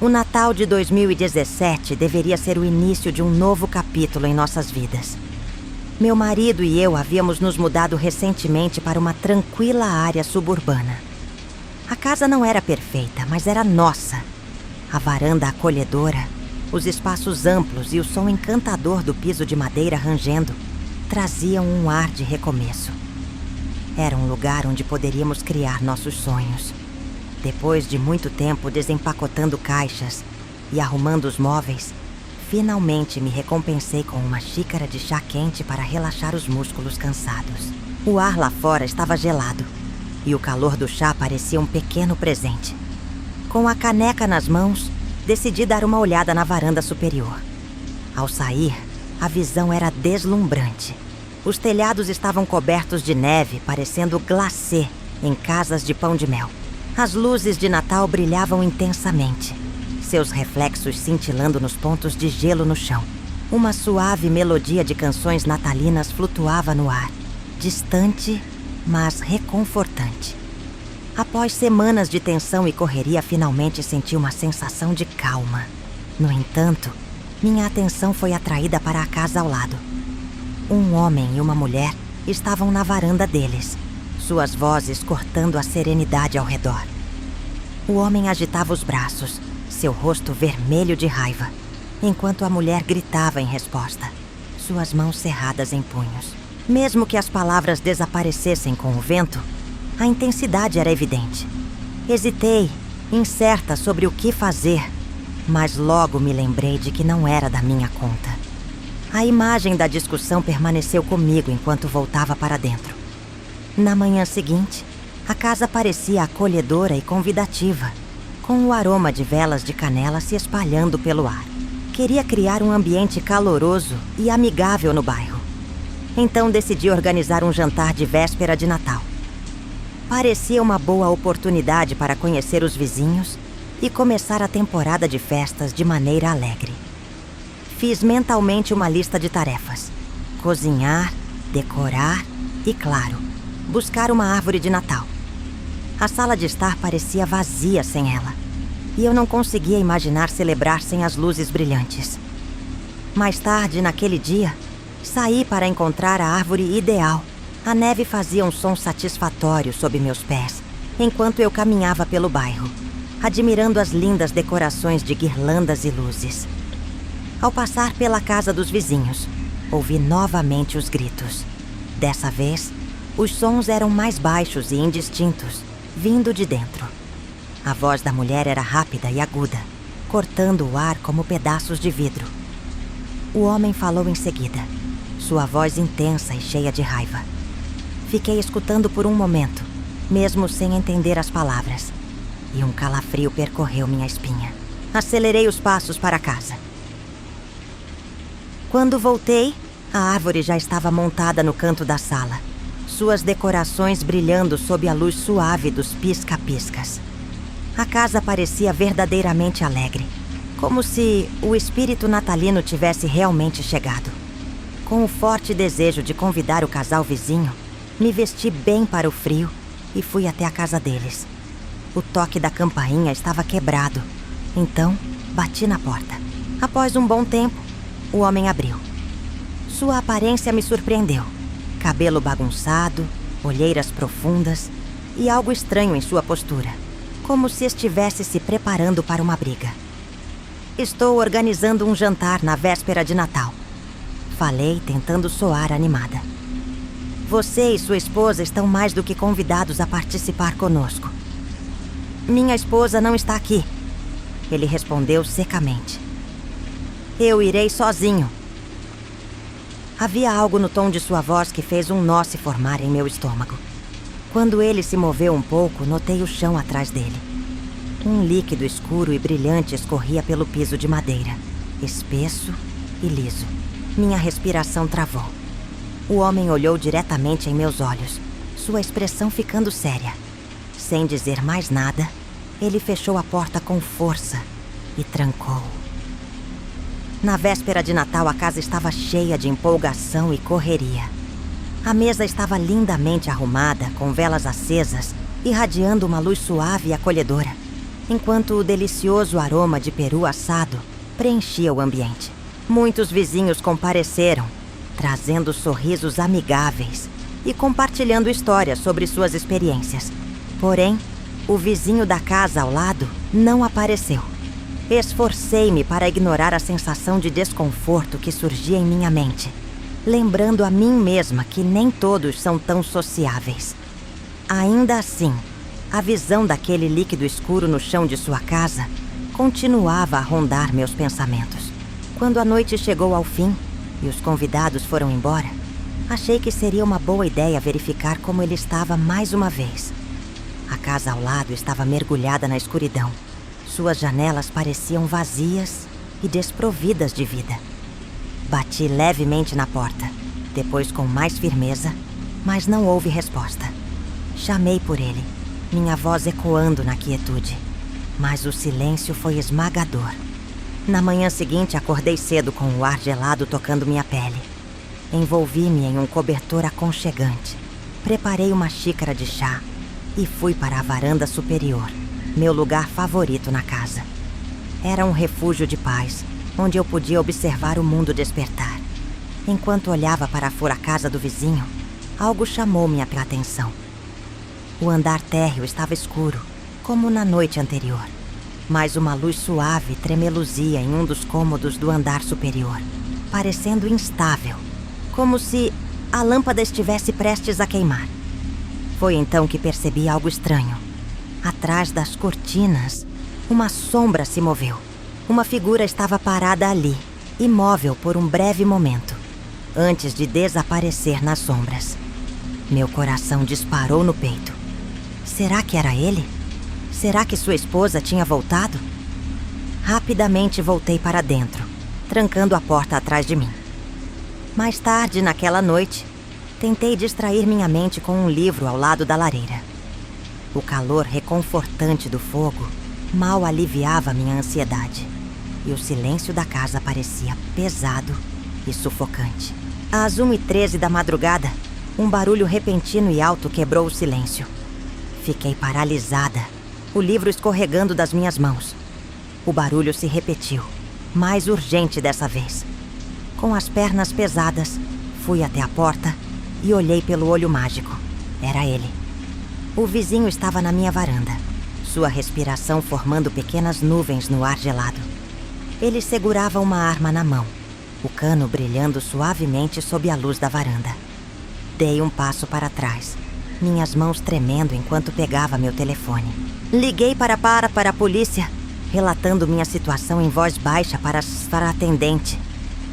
O Natal de 2017 deveria ser o início de um novo capítulo em nossas vidas. Meu marido e eu havíamos nos mudado recentemente para uma tranquila área suburbana. A casa não era perfeita, mas era nossa. A varanda acolhedora, os espaços amplos e o som encantador do piso de madeira rangendo traziam um ar de recomeço. Era um lugar onde poderíamos criar nossos sonhos. Depois de muito tempo desempacotando caixas e arrumando os móveis, finalmente me recompensei com uma xícara de chá quente para relaxar os músculos cansados. O ar lá fora estava gelado e o calor do chá parecia um pequeno presente. Com a caneca nas mãos, decidi dar uma olhada na varanda superior. Ao sair, a visão era deslumbrante. Os telhados estavam cobertos de neve, parecendo glacê em casas de pão de mel. As luzes de Natal brilhavam intensamente, seus reflexos cintilando nos pontos de gelo no chão. Uma suave melodia de canções natalinas flutuava no ar, distante, mas reconfortante. Após semanas de tensão e correria, finalmente senti uma sensação de calma. No entanto, minha atenção foi atraída para a casa ao lado. Um homem e uma mulher estavam na varanda deles, suas vozes cortando a serenidade ao redor. O homem agitava os braços, seu rosto vermelho de raiva, enquanto a mulher gritava em resposta, suas mãos cerradas em punhos. Mesmo que as palavras desaparecessem com o vento, a intensidade era evidente. Hesitei, incerta sobre o que fazer, mas logo me lembrei de que não era da minha conta. A imagem da discussão permaneceu comigo enquanto voltava para dentro. Na manhã seguinte, a casa parecia acolhedora e convidativa, com o aroma de velas de canela se espalhando pelo ar. Queria criar um ambiente caloroso e amigável no bairro. Então decidi organizar um jantar de véspera de Natal. Parecia uma boa oportunidade para conhecer os vizinhos e começar a temporada de festas de maneira alegre. Fiz mentalmente uma lista de tarefas: cozinhar, decorar e, claro, buscar uma árvore de Natal. A sala de estar parecia vazia sem ela, e eu não conseguia imaginar celebrar sem as luzes brilhantes. Mais tarde, naquele dia, saí para encontrar a árvore ideal. A neve fazia um som satisfatório sob meus pés, enquanto eu caminhava pelo bairro, admirando as lindas decorações de guirlandas e luzes. Ao passar pela casa dos vizinhos, ouvi novamente os gritos. Dessa vez, os sons eram mais baixos e indistintos, vindo de dentro. A voz da mulher era rápida e aguda, cortando o ar como pedaços de vidro. O homem falou em seguida, sua voz intensa e cheia de raiva. Fiquei escutando por um momento, mesmo sem entender as palavras, e um calafrio percorreu minha espinha. Acelerei os passos para casa. Quando voltei, a árvore já estava montada no canto da sala, suas decorações brilhando sob a luz suave dos pisca-piscas. A casa parecia verdadeiramente alegre, como se o espírito natalino tivesse realmente chegado. Com o forte desejo de convidar o casal vizinho, me vesti bem para o frio e fui até a casa deles. O toque da campainha estava quebrado, então bati na porta. Após um bom tempo, o homem abriu. Sua aparência me surpreendeu. Cabelo bagunçado, olheiras profundas e algo estranho em sua postura, como se estivesse se preparando para uma briga. Estou organizando um jantar na véspera de Natal. Falei, tentando soar animada. Você e sua esposa estão mais do que convidados a participar conosco. Minha esposa não está aqui, ele respondeu secamente. Eu irei sozinho. Havia algo no tom de sua voz que fez um nó se formar em meu estômago. Quando ele se moveu um pouco, notei o chão atrás dele. Um líquido escuro e brilhante escorria pelo piso de madeira, espesso e liso. Minha respiração travou. O homem olhou diretamente em meus olhos, sua expressão ficando séria. Sem dizer mais nada, ele fechou a porta com força e trancou. Na véspera de Natal, a casa estava cheia de empolgação e correria. A mesa estava lindamente arrumada, com velas acesas, irradiando uma luz suave e acolhedora. enquanto o delicioso aroma de peru assado preenchia o ambiente. Muitos vizinhos compareceram, trazendo sorrisos amigáveis e compartilhando histórias sobre suas experiências. Porém, o vizinho da casa ao lado não apareceu. Esforcei-me para ignorar a sensação de desconforto que surgia em minha mente, lembrando a mim mesma que nem todos são tão sociáveis. Ainda assim, a visão daquele líquido escuro no chão de sua casa continuava a rondar meus pensamentos. Quando a noite chegou ao fim e os convidados foram embora, achei que seria uma boa ideia verificar como ele estava mais uma vez. A casa ao lado estava mergulhada na escuridão. Suas janelas pareciam vazias e desprovidas de vida. Bati levemente na porta, depois com mais firmeza, mas não houve resposta. Chamei por ele, minha voz ecoando na quietude, mas o silêncio foi esmagador. Na manhã seguinte, acordei cedo com o ar gelado tocando minha pele. Envolvi-me em um cobertor aconchegante, preparei uma xícara de chá e fui para a varanda superior, meu lugar favorito na casa. Era um refúgio de paz, onde eu podia observar o mundo despertar. Enquanto olhava para a fura-casa do vizinho, algo chamou minha atenção. O andar térreo estava escuro, como na noite anterior, mas uma luz suave tremeluzia em um dos cômodos do andar superior, parecendo instável, como se a lâmpada estivesse prestes a queimar. Foi então que percebi algo estranho. Atrás das cortinas, uma sombra se moveu. Uma figura estava parada ali, imóvel por um breve momento, antes de desaparecer nas sombras. Meu coração disparou no peito. Será que era ele? Será que sua esposa tinha voltado? Rapidamente voltei para dentro, trancando a porta atrás de mim. Mais tarde, naquela noite, tentei distrair minha mente com um livro ao lado da lareira. O calor reconfortante do fogo mal aliviava minha ansiedade, e o silêncio da casa parecia pesado e sufocante. Às 1h13 da madrugada, um barulho repentino e alto quebrou o silêncio. Fiquei paralisada, o livro escorregando das minhas mãos. O barulho se repetiu, mais urgente dessa vez. Com as pernas pesadas, fui até a porta e olhei pelo olho mágico. Era ele. O vizinho estava na minha varanda, sua respiração formando pequenas nuvens no ar gelado. Ele segurava uma arma na mão, o cano brilhando suavemente sob a luz da varanda. Dei um passo para trás, minhas mãos tremendo enquanto pegava meu telefone. Liguei para a polícia, relatando minha situação em voz baixa para a atendente,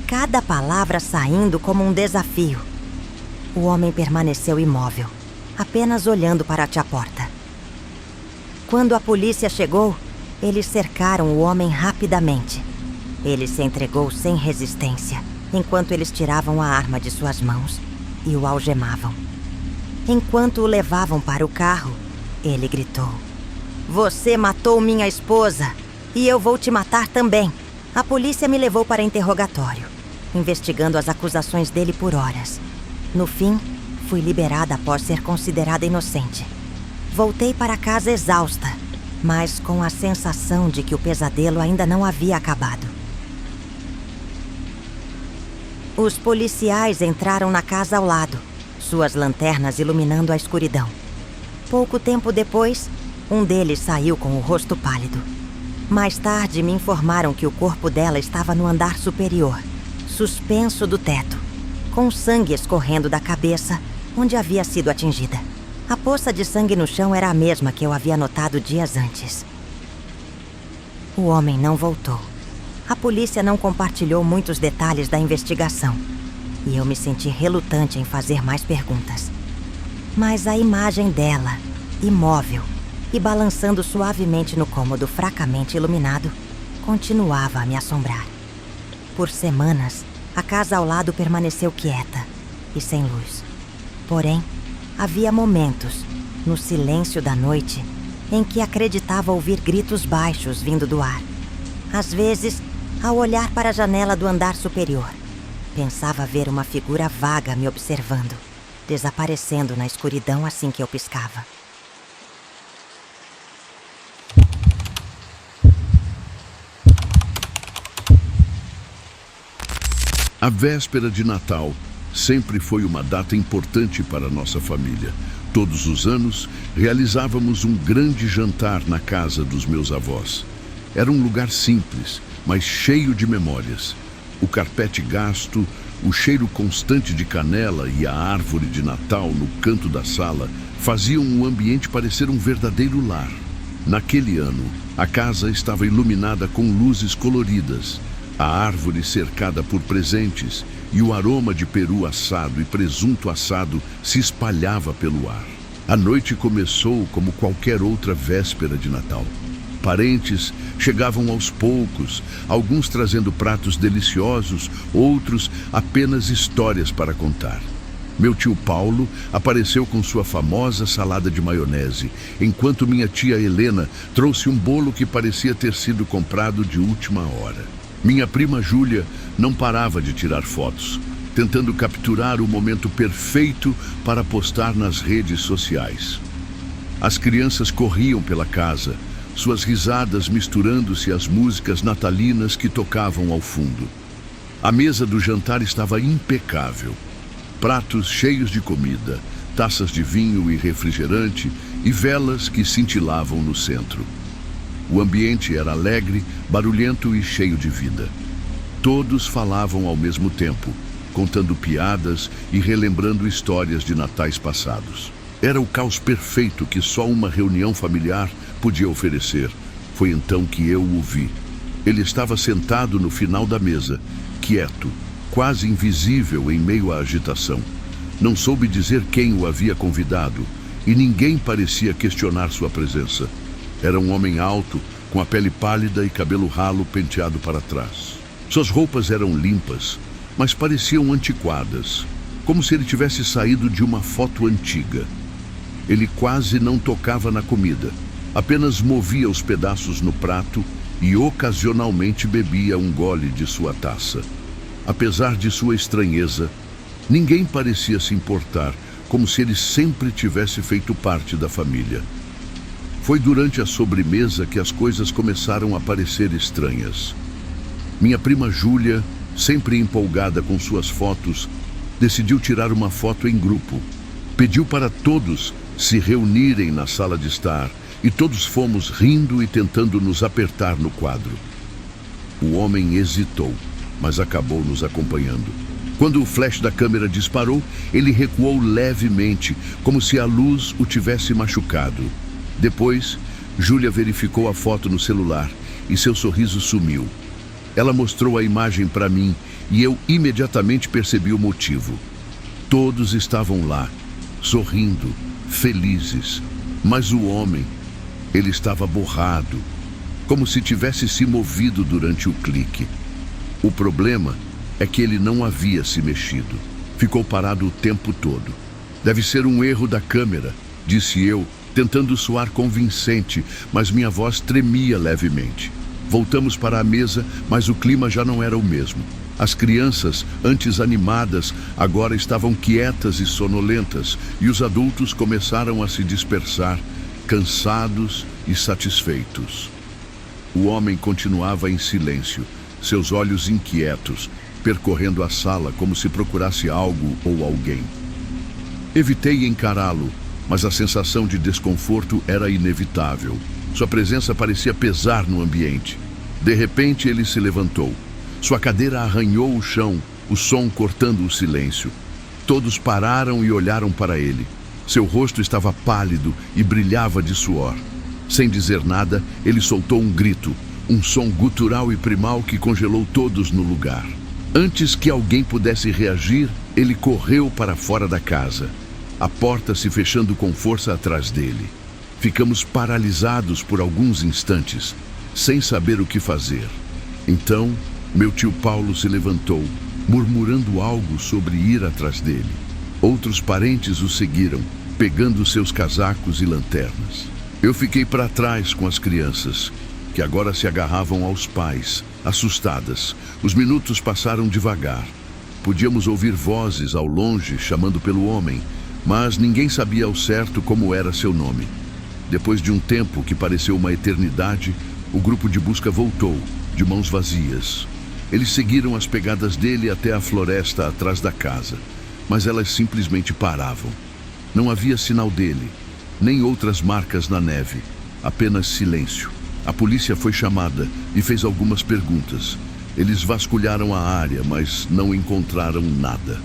cada palavra saindo como um desafio. O homem permaneceu imóvel, apenas olhando para a porta. Quando a polícia chegou, eles cercaram o homem rapidamente. Ele se entregou sem resistência, enquanto eles tiravam a arma de suas mãos e o algemavam. Enquanto o levavam para o carro, ele gritou: "Você matou minha esposa, e eu vou te matar também." A polícia me levou para interrogatório, investigando as acusações dele por horas. No fim, fui liberada após ser considerada inocente. Voltei para casa exausta, mas com a sensação de que o pesadelo ainda não havia acabado. Os policiais entraram na casa ao lado, suas lanternas iluminando a escuridão. Pouco tempo depois, um deles saiu com o rosto pálido. Mais tarde, me informaram que o corpo dela estava no andar superior, suspenso do teto, com sangue escorrendo da cabeça, onde havia sido atingida. A poça de sangue no chão era a mesma que eu havia notado dias antes. O homem não voltou. A polícia não compartilhou muitos detalhes da investigação, e eu me senti relutante em fazer mais perguntas. Mas a imagem dela, imóvel e balançando suavemente no cômodo fracamente iluminado, continuava a me assombrar. Por semanas, a casa ao lado permaneceu quieta e sem luz. Porém, havia momentos, no silêncio da noite, em que acreditava ouvir gritos baixos vindo do ar. Às vezes, ao olhar para a janela do andar superior, pensava ver uma figura vaga me observando, desaparecendo na escuridão assim que eu piscava. A véspera de Natal sempre foi uma data importante para nossa família. Todos os anos, realizávamos um grande jantar na casa dos meus avós. Era um lugar simples, mas cheio de memórias. O carpete gasto, o cheiro constante de canela e a árvore de Natal no canto da sala faziam o ambiente parecer um verdadeiro lar. Naquele ano, a casa estava iluminada com luzes coloridas, a árvore cercada por presentes e o aroma de peru assado e presunto assado se espalhava pelo ar. A noite começou como qualquer outra véspera de Natal. Parentes chegavam aos poucos, alguns trazendo pratos deliciosos, outros apenas histórias para contar. Meu tio Paulo apareceu com sua famosa salada de maionese, enquanto minha tia Helena trouxe um bolo que parecia ter sido comprado de última hora. Minha prima Júlia não parava de tirar fotos, tentando capturar o momento perfeito para postar nas redes sociais. As crianças corriam pela casa, suas risadas misturando-se às músicas natalinas que tocavam ao fundo. A mesa do jantar estava impecável. Pratos cheios de comida, taças de vinho e refrigerante e velas que cintilavam no centro. O ambiente era alegre, barulhento e cheio de vida. Todos falavam ao mesmo tempo, contando piadas e relembrando histórias de natais passados. Era o caos perfeito que só uma reunião familiar podia oferecer. Foi então que eu o vi. Ele estava sentado no final da mesa, quieto, quase invisível em meio à agitação. Não soube dizer quem o havia convidado, e ninguém parecia questionar sua presença. Era um homem alto, com a pele pálida e cabelo ralo penteado para trás. Suas roupas eram limpas, mas pareciam antiquadas, como se ele tivesse saído de uma foto antiga. Ele quase não tocava na comida, apenas movia os pedaços no prato e ocasionalmente bebia um gole de sua taça. Apesar de sua estranheza, ninguém parecia se importar, como se ele sempre tivesse feito parte da família. Foi durante a sobremesa que as coisas começaram a parecer estranhas. Minha prima Júlia, sempre empolgada com suas fotos, decidiu tirar uma foto em grupo. Pediu para todos se reunirem na sala de estar e todos fomos rindo e tentando nos apertar no quadro. O homem hesitou, mas acabou nos acompanhando. Quando o flash da câmera disparou, ele recuou levemente, como se a luz o tivesse machucado. Depois, Júlia verificou a foto no celular e seu sorriso sumiu. Ela mostrou a imagem para mim e eu imediatamente percebi o motivo. Todos estavam lá, sorrindo, felizes, mas o homem, ele estava borrado, como se tivesse se movido durante o clique. O problema é que ele não havia se mexido. Ficou parado o tempo todo. Deve ser um erro da câmera, disse eu, tentando soar convincente, mas minha voz tremia levemente. Voltamos para a mesa, mas o clima já não era o mesmo. As crianças, antes animadas, agora estavam quietas e sonolentas, e os adultos começaram a se dispersar, cansados e satisfeitos. O homem continuava em silêncio, seus olhos inquietos, percorrendo a sala como se procurasse algo ou alguém. Evitei encará-lo, mas a sensação de desconforto era inevitável. Sua presença parecia pesar no ambiente. De repente, ele se levantou. Sua cadeira arranhou o chão, o som cortando o silêncio. Todos pararam e olharam para ele. Seu rosto estava pálido e brilhava de suor. Sem dizer nada, ele soltou um grito, um som gutural e primal que congelou todos no lugar. Antes que alguém pudesse reagir, ele correu para fora da casa, a porta se fechando com força atrás dele. Ficamos paralisados por alguns instantes, sem saber o que fazer. Então, meu tio Paulo se levantou, murmurando algo sobre ir atrás dele. Outros parentes o seguiram, pegando seus casacos e lanternas. Eu fiquei para trás com as crianças, que agora se agarravam aos pais, assustadas. Os minutos passaram devagar. Podíamos ouvir vozes ao longe chamando pelo homem, mas ninguém sabia ao certo como era seu nome. Depois de um tempo que pareceu uma eternidade, o grupo de busca voltou, de mãos vazias. Eles seguiram as pegadas dele até a floresta atrás da casa, mas elas simplesmente paravam. Não havia sinal dele, nem outras marcas na neve, apenas silêncio. A polícia foi chamada e fez algumas perguntas. Eles vasculharam a área, mas não encontraram nada.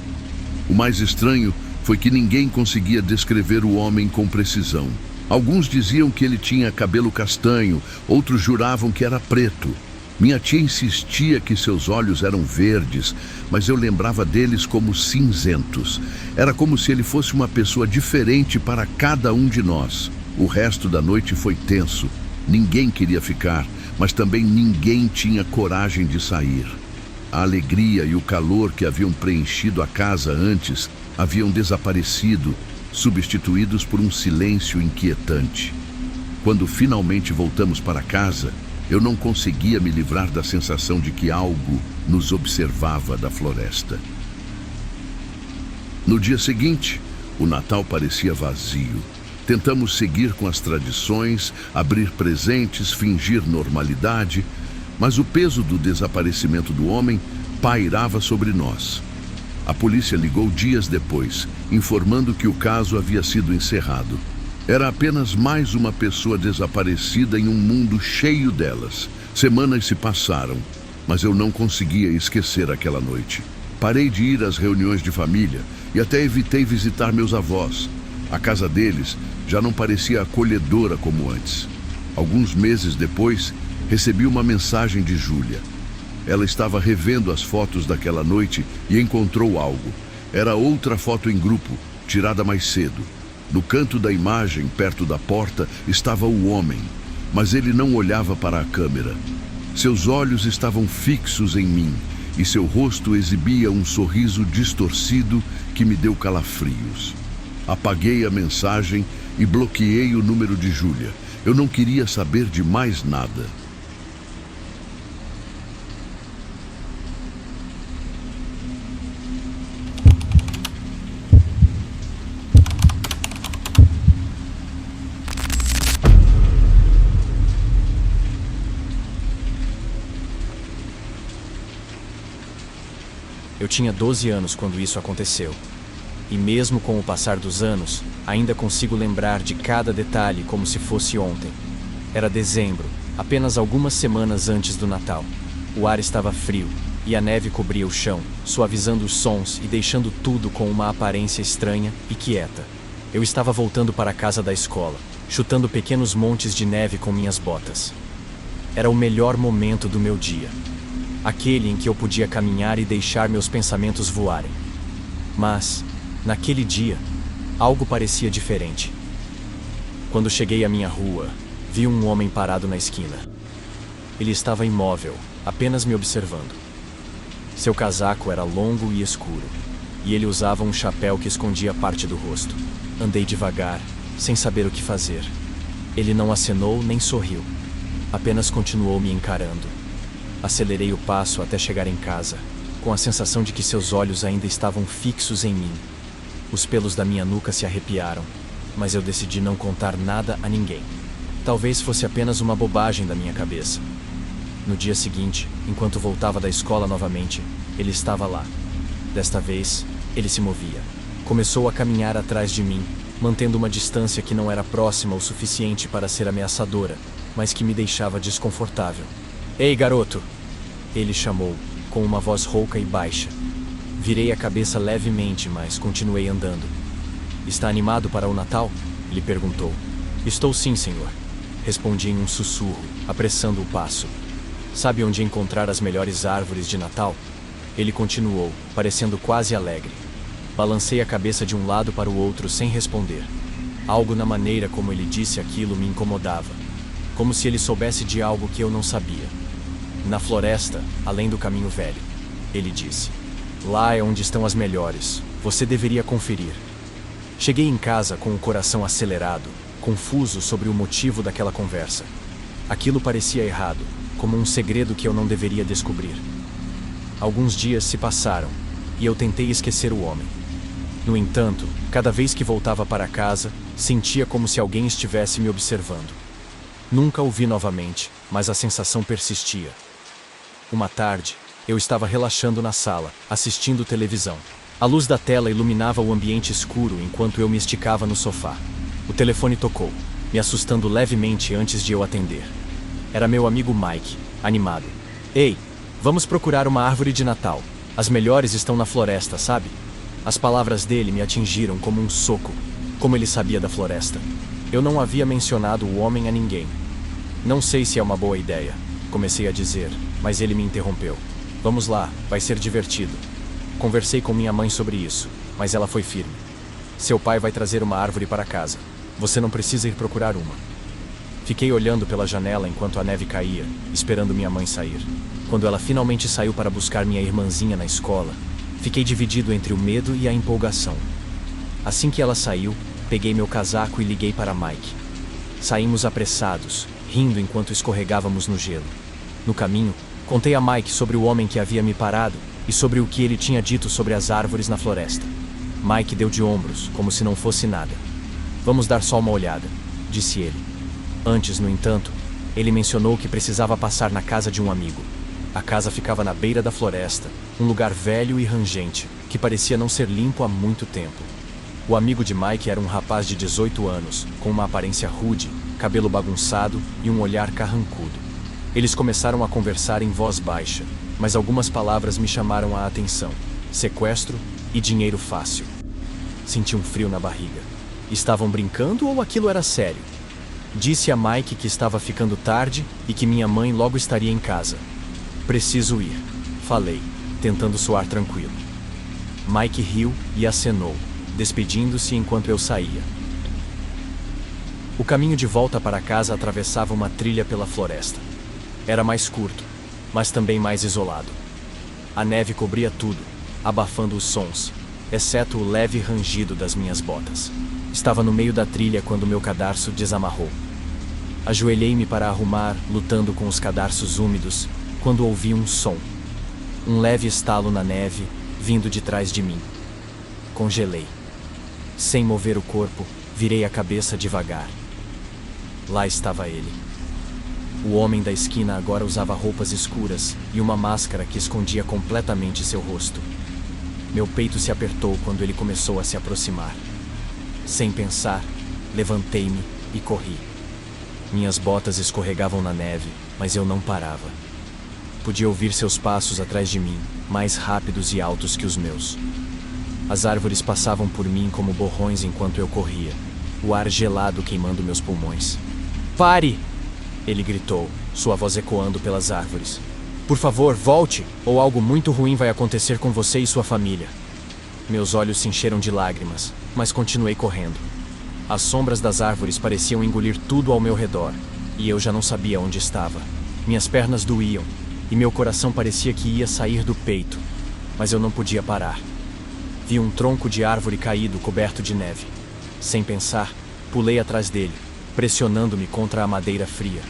O mais estranho foi que ninguém conseguia descrever o homem com precisão. Alguns diziam que ele tinha cabelo castanho, outros juravam que era preto. Minha tia insistia que seus olhos eram verdes, mas eu lembrava deles como cinzentos. Era como se ele fosse uma pessoa diferente para cada um de nós. O resto da noite foi tenso. Ninguém queria ficar, mas também ninguém tinha coragem de sair. A alegria e o calor que haviam preenchido a casa antes haviam desaparecido, substituídos por um silêncio inquietante. Quando finalmente voltamos para casa, eu não conseguia me livrar da sensação de que algo nos observava da floresta. No dia seguinte, o Natal parecia vazio. Tentamos seguir com as tradições, abrir presentes, fingir normalidade, mas o peso do desaparecimento do homem pairava sobre nós. A polícia ligou dias depois, informando que o caso havia sido encerrado. Era apenas mais uma pessoa desaparecida em um mundo cheio delas. Semanas se passaram, mas eu não conseguia esquecer aquela noite. Parei de ir às reuniões de família e até evitei visitar meus avós. A casa deles já não parecia acolhedora como antes. Alguns meses depois, recebi uma mensagem de Júlia. Ela estava revendo as fotos daquela noite e encontrou algo. Era outra foto em grupo, tirada mais cedo. No canto da imagem, perto da porta, estava o homem, mas ele não olhava para a câmera. Seus olhos estavam fixos em mim e seu rosto exibia um sorriso distorcido que me deu calafrios. Apaguei a mensagem e bloqueei o número de Júlia. Eu não queria saber de mais nada. Eu tinha 12 anos quando isso aconteceu. E mesmo com o passar dos anos, ainda consigo lembrar de cada detalhe como se fosse ontem. Era dezembro, apenas algumas semanas antes do Natal. O ar estava frio e a neve cobria o chão, suavizando os sons e deixando tudo com uma aparência estranha e quieta. Eu estava voltando para a casa da escola, chutando pequenos montes de neve com minhas botas. Era o melhor momento do meu dia. Aquele em que eu podia caminhar e deixar meus pensamentos voarem. Mas, naquele dia, algo parecia diferente. Quando cheguei à minha rua, vi um homem parado na esquina. Ele estava imóvel, apenas me observando. Seu casaco era longo e escuro, e ele usava um chapéu que escondia parte do rosto. Andei devagar, sem saber o que fazer. Ele não acenou nem sorriu, apenas continuou me encarando. Acelerei o passo até chegar em casa, com a sensação de que seus olhos ainda estavam fixos em mim. Os pelos da minha nuca se arrepiaram, mas eu decidi não contar nada a ninguém. Talvez fosse apenas uma bobagem da minha cabeça. No dia seguinte, enquanto voltava da escola novamente, ele estava lá. Desta vez, ele se movia. Começou a caminhar atrás de mim, mantendo uma distância que não era próxima o suficiente para ser ameaçadora, mas que me deixava desconfortável. "Ei, garoto!" Ele chamou, com uma voz rouca e baixa. Virei a cabeça levemente, mas continuei andando. "Está animado para o Natal?" Ele perguntou. "Estou sim, senhor." Respondi em um sussurro, apressando o passo. "Sabe onde encontrar as melhores árvores de Natal?" Ele continuou, parecendo quase alegre. Balancei a cabeça de um lado para o outro sem responder. Algo na maneira como ele disse aquilo me incomodava, como se ele soubesse de algo que eu não sabia. "Na floresta, além do caminho velho," ele disse. "Lá é onde estão as melhores. Você deveria conferir." Cheguei em casa com o coração acelerado, confuso sobre o motivo daquela conversa. Aquilo parecia errado, como um segredo que eu não deveria descobrir. Alguns dias se passaram, e eu tentei esquecer o homem. No entanto, cada vez que voltava para casa, sentia como se alguém estivesse me observando. Nunca o vi novamente, mas a sensação persistia. Uma tarde, Eu estava relaxando na sala, assistindo televisão. A luz da tela iluminava o ambiente escuro enquanto eu me esticava no sofá. O telefone tocou, me assustando levemente antes de eu atender. Era meu amigo Mike, animado. Ei, vamos procurar uma árvore de Natal. As melhores estão na floresta, sabe? As palavras dele me atingiram como um soco. Como ele sabia da floresta. Eu não havia mencionado o homem a ninguém. Não sei se é uma boa ideia, comecei a dizer, mas ele me interrompeu. Vamos lá, vai ser divertido. Conversei com minha mãe sobre isso, mas ela foi firme. Seu pai vai trazer uma árvore para casa. Você não precisa ir procurar uma. Fiquei olhando pela janela enquanto a neve caía, esperando minha mãe sair. Quando ela finalmente saiu para buscar minha irmãzinha na escola, fiquei dividido entre o medo e a empolgação. Assim que ela saiu, peguei meu casaco e liguei para Mike. Saímos apressados, rindo enquanto escorregávamos no gelo. No caminho, contei a Mike sobre o homem que havia me parado e sobre o que ele tinha dito sobre as árvores na floresta. Mike deu de ombros, como se não fosse nada. Vamos dar só uma olhada, disse ele. Antes, no entanto, ele mencionou que precisava passar na casa de um amigo. A casa ficava na beira da floresta, um lugar velho e rangente, que parecia não ser limpo há muito tempo. O amigo de Mike era um rapaz de 18 anos, com uma aparência rude, cabelo bagunçado e um olhar carrancudo. Eles começaram a conversar em voz baixa, mas algumas palavras me chamaram a atenção: sequestro e dinheiro fácil. Senti um frio na barriga. Estavam brincando ou aquilo era sério? Disse a Mike que estava ficando tarde e que minha mãe logo estaria em casa. Preciso ir, falei, tentando soar tranquilo. Mike riu e acenou, despedindo-se enquanto eu saía. O caminho de volta para casa atravessava uma trilha pela floresta. Era mais curto, mas também mais isolado. A neve cobria tudo, abafando os sons, exceto o leve rangido das minhas botas. Estava no meio da trilha quando meu cadarço desamarrou. Ajoelhei-me para arrumar, lutando com os cadarços úmidos, quando ouvi um som. Um leve estalo na neve, vindo de trás de mim. Congelei. Sem mover o corpo, virei a cabeça devagar. Lá estava ele. O homem da esquina agora usava roupas escuras e uma máscara que escondia completamente seu rosto. Meu peito se apertou quando ele começou a se aproximar. Sem pensar, levantei-me e corri. Minhas botas escorregavam na neve, mas eu não parava. Podia ouvir seus passos atrás de mim, mais rápidos e altos que os meus. As árvores passavam por mim como borrões enquanto eu corria, o ar gelado queimando meus pulmões. Pare! Ele gritou, sua voz ecoando pelas árvores. Por favor, volte, ou algo muito ruim vai acontecer com você e sua família. Meus olhos se encheram de lágrimas, mas continuei correndo. As sombras das árvores pareciam engolir tudo ao meu redor, e eu já não sabia onde estava. Minhas pernas doíam, e meu coração parecia que ia sair do peito, mas eu não podia parar. Vi um tronco de árvore caído coberto de neve. Sem pensar, pulei atrás dele, pressionando-me contra a madeira fria.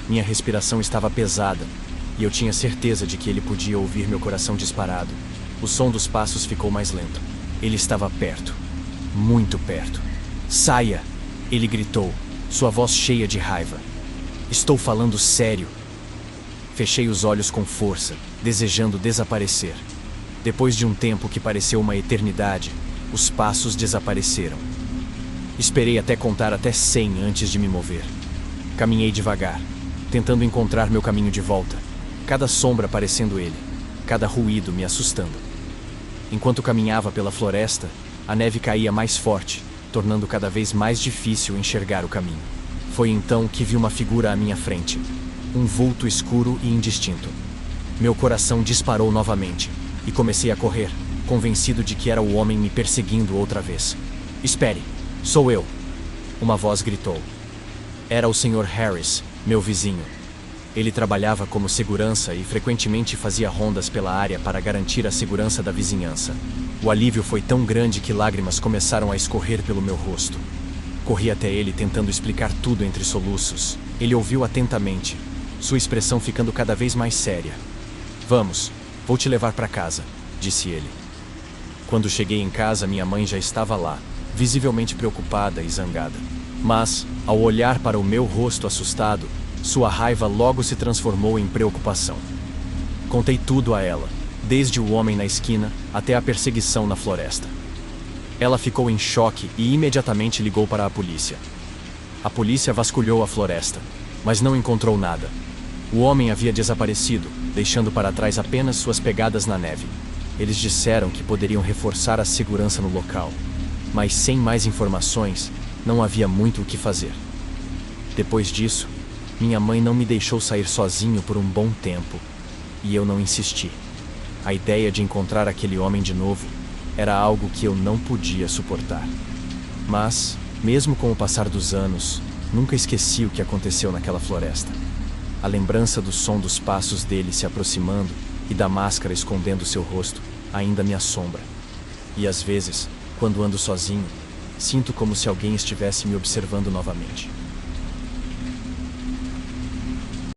Minha respiração estava pesada, e eu tinha certeza de que ele podia ouvir meu coração disparado. O som dos passos ficou mais lento. Ele estava perto. Muito perto. Saia! Ele gritou, sua voz cheia de raiva. Estou falando sério. Fechei os olhos com força, desejando desaparecer. Depois de um tempo que pareceu uma eternidade, os passos desapareceram. Esperei até contar até 100 antes de me mover. Caminhei devagar, tentando encontrar meu caminho de volta, cada sombra parecendo ele, cada ruído me assustando. Enquanto caminhava pela floresta, a neve caía mais forte, tornando cada vez mais difícil enxergar o caminho. Foi então que vi uma figura à minha frente, um vulto escuro e indistinto. Meu coração disparou novamente, e comecei a correr, convencido de que era o homem me perseguindo outra vez. Espere! Sou eu! Uma voz gritou. Era o Sr. Harris, meu vizinho. Ele trabalhava como segurança e frequentemente fazia rondas pela área para garantir a segurança da vizinhança. O alívio foi tão grande que lágrimas começaram a escorrer pelo meu rosto. Corri até ele tentando explicar tudo entre soluços. Ele ouviu atentamente, sua expressão ficando cada vez mais séria. Vamos, vou te levar para casa, disse ele. Quando cheguei em casa, minha mãe já estava lá, visivelmente preocupada e zangada. Mas, ao olhar para o meu rosto assustado, sua raiva logo se transformou em preocupação. Contei tudo a ela, desde o homem na esquina até a perseguição na floresta. Ela ficou em choque e imediatamente ligou para a polícia. A polícia vasculhou a floresta, mas não encontrou nada. O homem havia desaparecido, deixando para trás apenas suas pegadas na neve. Eles disseram que poderiam reforçar a segurança no local, mas sem mais informações, não havia muito o que fazer. Depois disso, minha mãe não me deixou sair sozinho por um bom tempo, e eu não insisti. A ideia de encontrar aquele homem de novo era algo que eu não podia suportar. Mas, mesmo com o passar dos anos, nunca esqueci o que aconteceu naquela floresta. A lembrança do som dos passos dele se aproximando e da máscara escondendo seu rosto ainda me assombra. E às vezes, quando ando sozinho, sinto como se alguém estivesse me observando novamente.